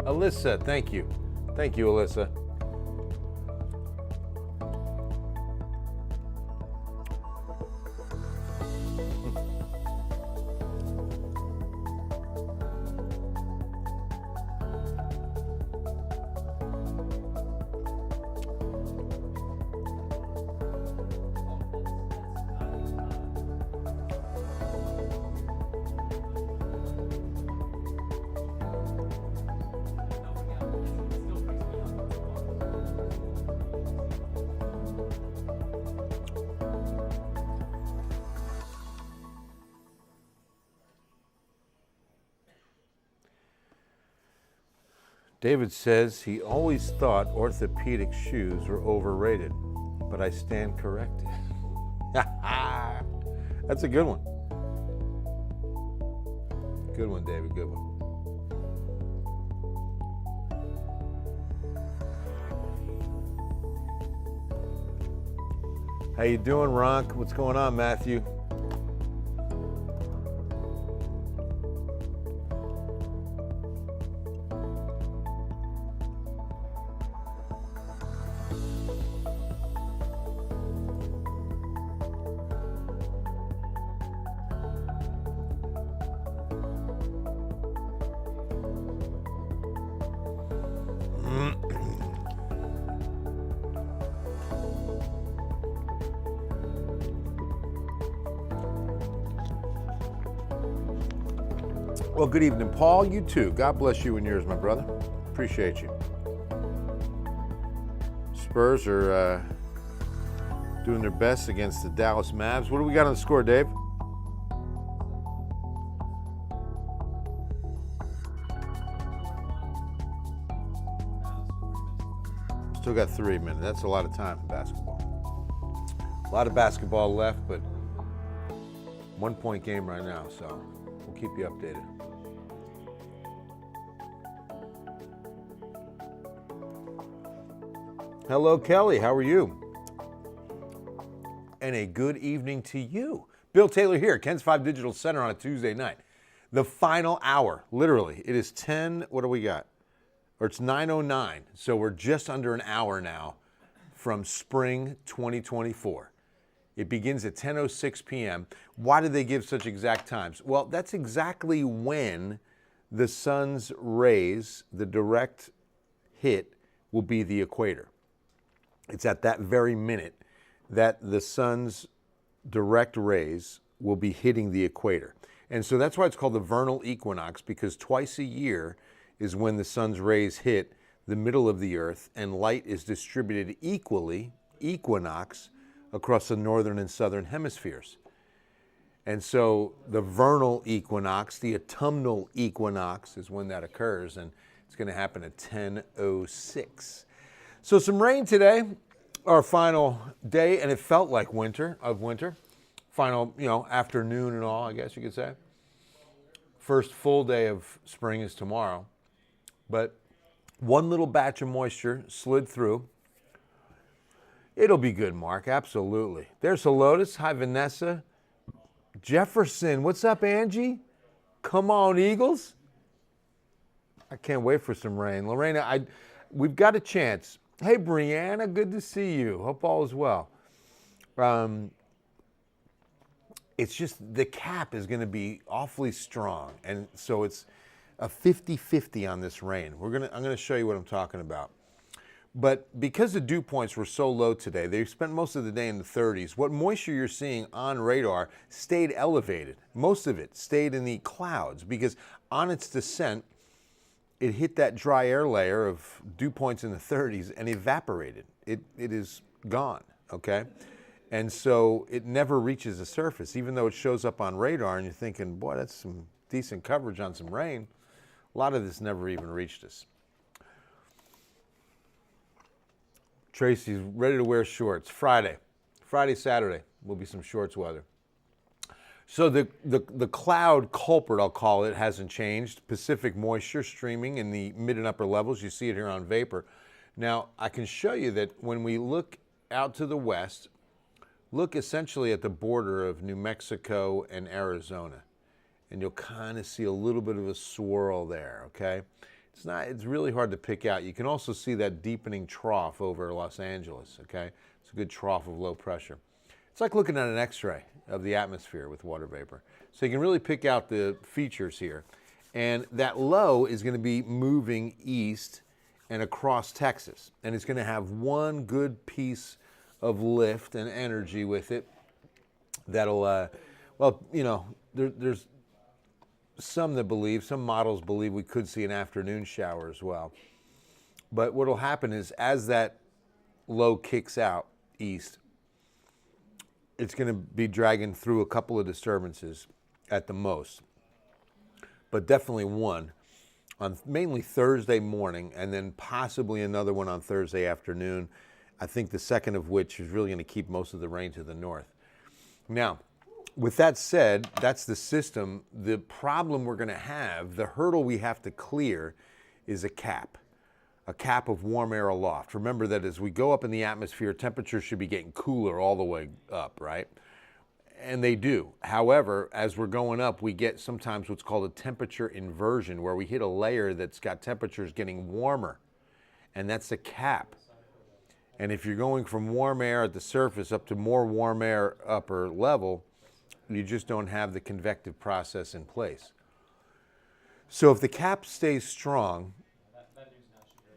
Alyssa, thank you. Thank you, Alyssa. David says he always thought orthopedic shoes were overrated, but I stand corrected. That's a good one. Good one, David, good one. How you doing, Ronk? What's going on, Matthew? Well, good evening, Paul. You too. God bless you and yours, my brother. Appreciate you. Spurs are doing their best against the Dallas Mavs. What do we got on the score, Dave? Still got 3 minutes. That's a lot of time for basketball. A lot of basketball left, but 1 point game right now, so we'll keep you updated. Hello, Kelly. How are you? And a good evening to you. Bill Taylor here, Ken's 5 Digital Center on a Tuesday night. The final hour, literally. It is 10, what do we got? Or it's 9:09. So we're just under an hour now from spring 2024. It begins at 10:06 p.m. Why did they give such exact times? Well, that's exactly when the sun's rays, the direct hit, will be the equator. It's at that very minute that the sun's direct rays will be hitting the equator. And so that's why it's called the vernal equinox, because twice a year is when the sun's rays hit the middle of the earth and light is distributed equally, equinox, across the northern and southern hemispheres. And so the vernal equinox, the autumnal equinox is when that occurs, and it's going to happen at 10:06. So some rain today, our final day, and it felt like winter. Final, afternoon and all, I guess you could say. First full day of spring is tomorrow. But one little batch of moisture slid through. It'll be good, Mark, absolutely. There's Helotus. Hi, Vanessa. Jefferson, what's up, Angie? Come on, Eagles. I can't wait for some rain. Lorena, we've got a chance. Hey, Brianna, good to see you. Hope all is well. It's just the cap is going to be awfully strong, and so it's a 50-50 on this rain. I'm going to show you what I'm talking about. But because the dew points were so low today, they spent most of the day in the 30s. What moisture you're seeing on radar stayed elevated. Most of it stayed in the clouds because on its descent, it hit that dry air layer of dew points in the 30s and evaporated. It is gone, okay? And so it never reaches the surface, even though it shows up on radar and you're thinking, boy, that's some decent coverage on some rain. A lot of this never even reached us. Tracy's ready to wear shorts. Friday, Saturday will be some shorts weather. So the cloud culprit, I'll call it, hasn't changed. Pacific moisture streaming in the mid and upper levels. You see it here on vapor. Now, I can show you that when we look out to the west, look essentially at the border of New Mexico and Arizona. And you'll kind of see a little bit of a swirl there, okay? It's really hard to pick out. You can also see that deepening trough over Los Angeles, okay? It's a good trough of low pressure. It's like looking at an x-ray of the atmosphere with water vapor. So you can really pick out the features here. And that low is going to be moving east and across Texas. And it's going to have one good piece of lift and energy with it that'll, well, you know, there's some models believe we could see an afternoon shower as well. But what will happen is as that low kicks out east, it's going to be dragging through a couple of disturbances at the most, but definitely one on mainly Thursday morning, and then possibly another one on Thursday afternoon. I think the second of which is really going to keep most of the rain to the north. Now, with that said, that's the system. The problem we're going to have, the hurdle we have to clear, is a cap of warm air aloft. Remember that as we go up in the atmosphere, temperatures should be getting cooler all the way up, right? And they do. However, as we're going up, we get sometimes what's called a temperature inversion, where we hit a layer that's got temperatures getting warmer, and that's the cap. And if you're going from warm air at the surface up to more warm air upper level, you just don't have the convective process in place. So if the cap stays strong,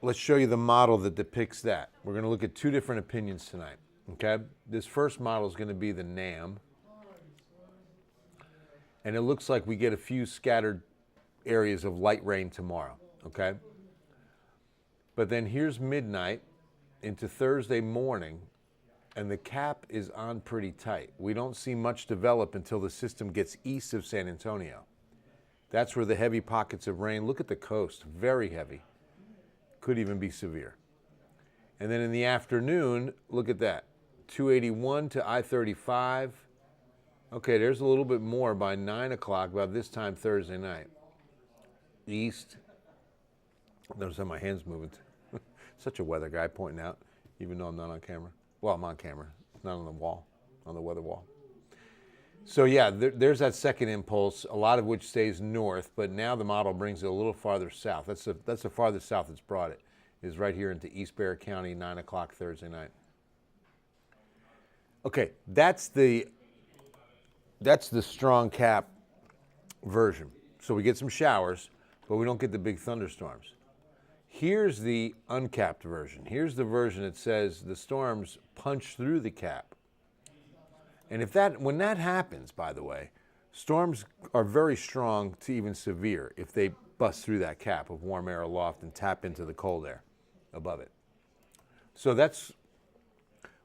let's show you the model that depicts that. We're going to look at two different opinions tonight, okay? This first model is going to be the NAM. And it looks like we get a few scattered areas of light rain tomorrow, okay? But then here's midnight into Thursday morning, and the cap is on pretty tight. We don't see much develop until the system gets east of San Antonio. That's where the heavy pockets of rain, look at the coast, very heavy, could even be severe. And then in the afternoon, look at that, 281 to I-35. Okay, there's a little bit more by 9 o'clock, about this time Thursday night. East. Notice how my hand's moving. Such a weather guy pointing out, even though I'm not on camera. Well, I'm on camera, not on the wall, on the weather wall. So yeah, there's that second impulse, a lot of which stays north, but now the model brings it a little farther south. That's the farthest south it's brought it, is right here into East Bexar County, 9 o'clock Thursday night. Okay, that's the strong cap version. So we get some showers, but we don't get the big thunderstorms. Here's the uncapped version. Here's the version that says the storms punch through the cap. And when that happens, by the way, storms are very strong to even severe if they bust through that cap of warm air aloft and tap into the cold air above it. So that's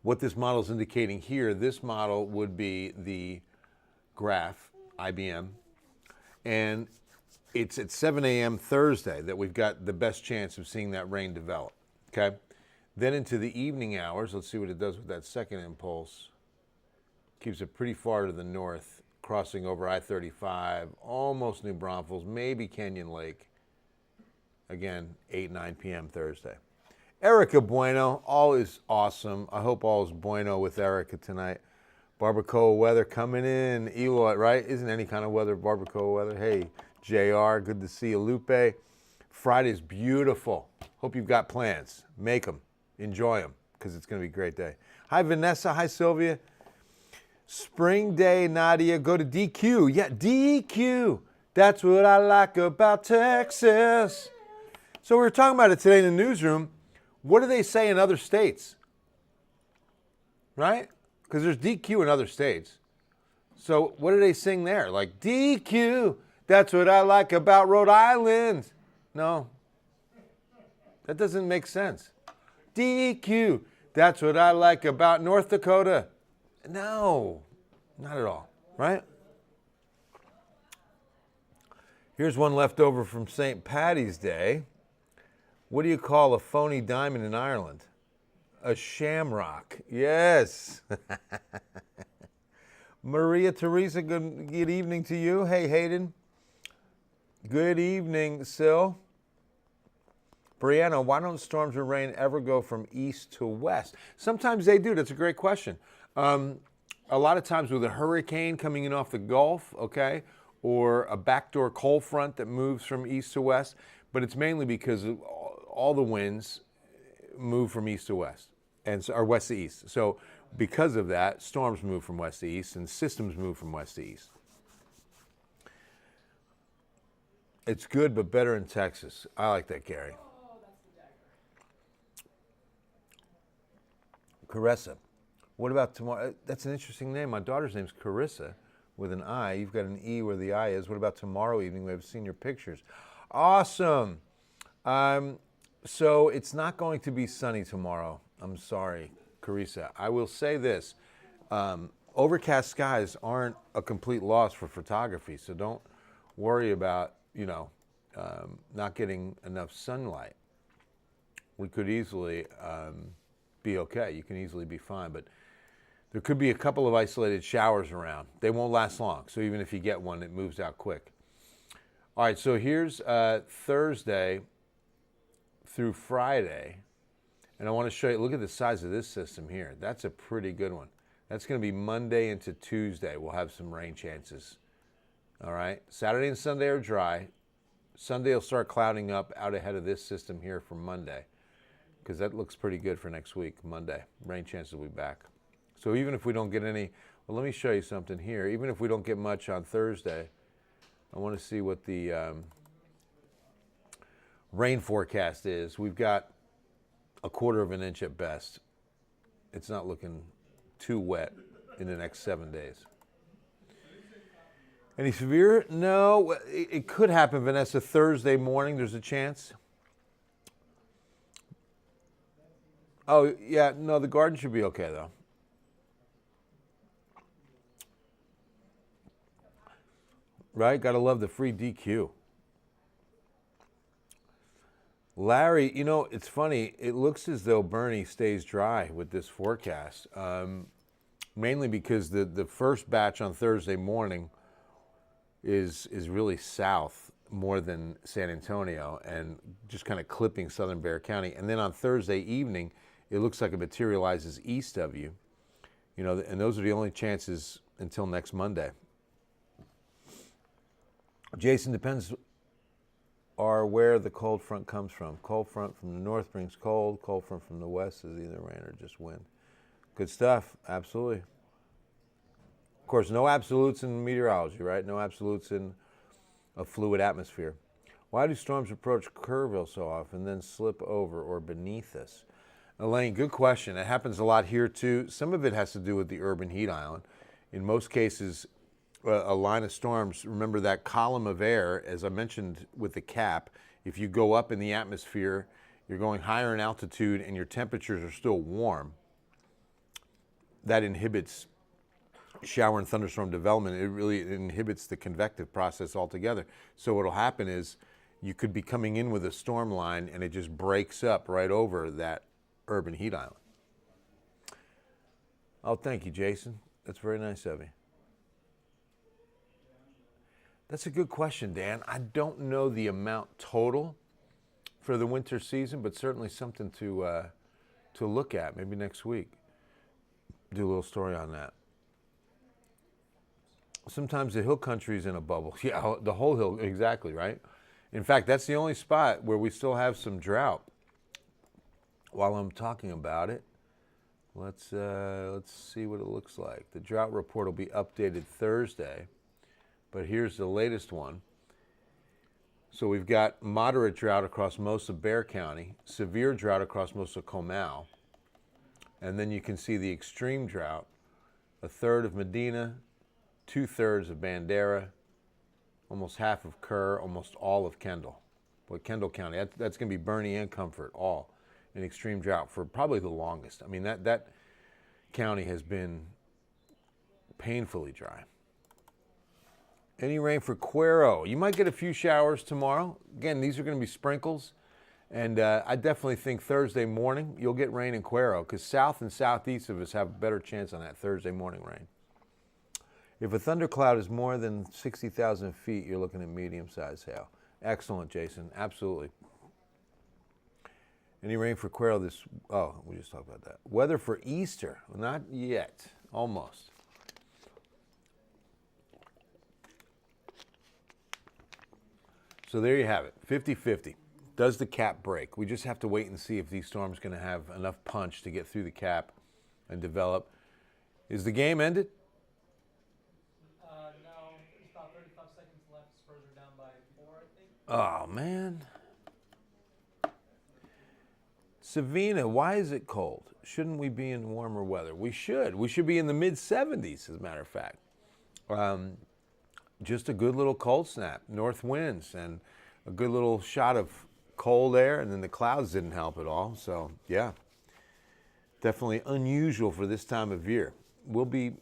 what this model is indicating here. This model would be the graph, IBM, and it's at 7 a.m. Thursday that we've got the best chance of seeing that rain develop, okay? Then into the evening hours, let's see what it does with that second impulse. Keeps it pretty far to the north, crossing over I-35, almost New Braunfels, maybe Canyon Lake. Again, 8, 9 p.m. Thursday. Erica Bueno, all is awesome. I hope all is bueno with Erica tonight. Barbacoa weather coming in. Eloy, right? Isn't any kind of weather barbacoa weather? Hey, JR, good to see you. Lupe, Friday's beautiful. Hope you've got plans. Make them. Enjoy them, because it's going to be a great day. Hi, Vanessa. Hi, Sylvia. Spring day, Nadia. Go to DQ. Yeah, DQ. That's what I like about Texas. So we were talking about it today in the newsroom. What do they say in other states? Right? Because there's DQ in other states. So what do they sing there? Like, DQ, that's what I like about Rhode Island. No. That doesn't make sense. DQ, that's what I like about North Dakota. No, not at all, right? Here's one left over from St. Paddy's Day. What do you call a phony diamond in Ireland? A shamrock. Yes. Maria Teresa, good evening to you. Hey, Hayden. Good evening, Sil. Brianna, why don't storms or rain ever go from east to west? Sometimes they do. That's a great question. A lot of times with a hurricane coming in off the Gulf, okay, or a backdoor cold front that moves from east to west. but it's mainly because of all the winds move from east to west, or west to east. So because of that, storms move from west to east, and systems move from west to east. It's good, but better in Texas. I like that, Gary. Carissa. What about tomorrow? That's an interesting name. My daughter's name's Carissa with an I. You've got an E where the I is. What about tomorrow evening? We have seen your pictures. Awesome. So it's not going to be sunny tomorrow. I'm sorry, Carissa. I will say this. Overcast skies aren't a complete loss for photography, so don't worry about, not getting enough sunlight. We could easily be okay. You can easily be fine, but there could be a couple of isolated showers around. They won't last long, so even if you get one, it moves out quick. All right, so here's Thursday through Friday, and I want to show you, look at the size of this system here. That's a pretty good one. That's going to be Monday into Tuesday. We'll have some rain chances. All right, Saturday and Sunday are dry. Sunday will start clouding up out ahead of this system here for Monday, because that looks pretty good for next week, Monday. Rain chances will be back. So even if we don't get any, well, let me show you something here. Even if we don't get much on Thursday, I want to see what the rain forecast is. We've got a 1/4 inch at best. It's not looking too wet in the next 7 days. Any severe? No, it could happen, Vanessa. Thursday morning, there's a chance. Oh, yeah, no, the garden should be okay, though. Right? Got to love the free DQ. Larry, it's funny. It looks as though Bernie stays dry with this forecast, mainly because the first batch on Thursday morning is really south more than San Antonio and just kind of clipping southern Bexar County. And then on Thursday evening, it looks like it materializes east of you, and those are the only chances until next Monday. Jason, depends where the cold front comes from. Cold front from the north brings cold. Cold front from the west is either rain or just wind. Good stuff, absolutely. Of course, no absolutes in meteorology, right? No absolutes in a fluid atmosphere. Why do storms approach Kerrville so often, then slip over or beneath us? Elaine, good question. It happens a lot here too. Some of it has to do with the urban heat island. In most cases, a line of storms, remember that column of air, as I mentioned with the cap, if you go up in the atmosphere, you're going higher in altitude and your temperatures are still warm, that inhibits shower and thunderstorm development. It really inhibits the convective process altogether. So what'll happen is you could be coming in with a storm line and it just breaks up right over that urban heat island. Oh, thank you, Jason. That's very nice of you. That's a good question, Dan. I don't know the amount total for the winter season, but certainly something to look at maybe next week. Do a little story on that. Sometimes the hill country is in a bubble. Yeah, the whole hill, exactly, right? In fact, that's the only spot where we still have some drought. While I'm talking about it, let's see what it looks like. The drought report will be updated Thursday, but here's the latest one. So we've got moderate drought across most of Bexar County, severe drought across most of Comal, and then you can see the extreme drought, 1/3 of Medina, 2/3 of Bandera, almost half of Kerr, almost all of Kendall. Well, Kendall County, that's going to be Bernie and Comfort, all in extreme drought for probably the longest. I mean, that county has been painfully dry. Any rain for Cuero? You might get a few showers tomorrow. Again, these are going to be sprinkles. And I definitely think Thursday morning you'll get rain in Cuero because south and southeast of us have a better chance on that Thursday morning rain. If a thundercloud is more than 60,000 feet, you're looking at medium-sized hail. Excellent, Jason. Absolutely. Any rain for Cuero this... Oh, we just talked about that. Weather for Easter? Not yet. Almost. So there you have it. 50-50. Does the cap break? We just have to wait and see if these storms going to have enough punch to get through the cap and develop. Is the game ended? No, there's about 35 seconds left. Spurs are down by 4, I think. Oh, man. Savina, why is it cold? Shouldn't we be in warmer weather? We should. We should be in the mid-70s, as a matter of fact. Just a good little cold snap, north winds, and a good little shot of cold air, and then the clouds didn't help at all. So, yeah, definitely unusual for this time of year. We'll be,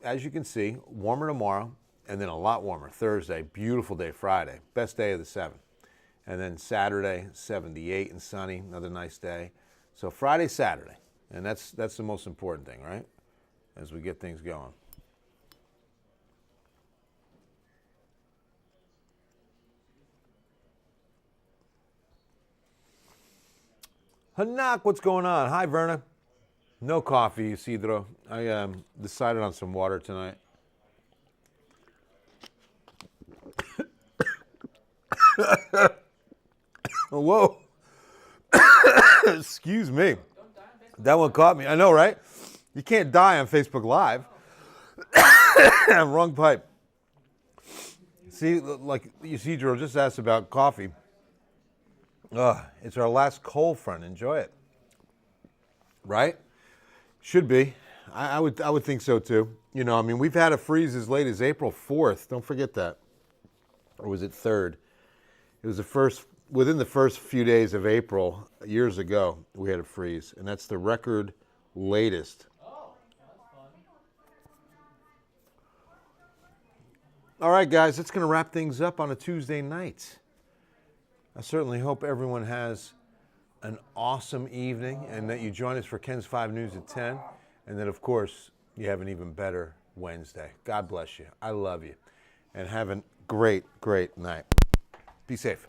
as you can see, warmer tomorrow, and then a lot warmer Thursday. Beautiful day Friday, best day of the 7. And then Saturday, 78 and sunny, another nice day. So Friday, Saturday, and that's the most important thing, right? As we get things going. Hanak, what's going on? Hi, Verna. No coffee, Isidro. I decided on some water tonight. Whoa. Excuse me. That one caught me. I know, right? You can't die on Facebook Live. Wrong pipe. See, like Isidro just asked about coffee. It's our last cold front. Enjoy it. Right? Should be. I would think so too. You know, I mean, we've had a freeze as late as April 4th. Don't forget that. Or was it 3rd? It was within the first few days of April, years ago, we had a freeze. And that's the record latest. Oh, that's fun. All right, guys, that's going to wrap things up on a Tuesday night. I certainly hope everyone has an awesome evening and that you join us for Ken's 5 News at 10. And that, of course, you have an even better Wednesday. God bless you. I love you. And have a great, great night. Be safe.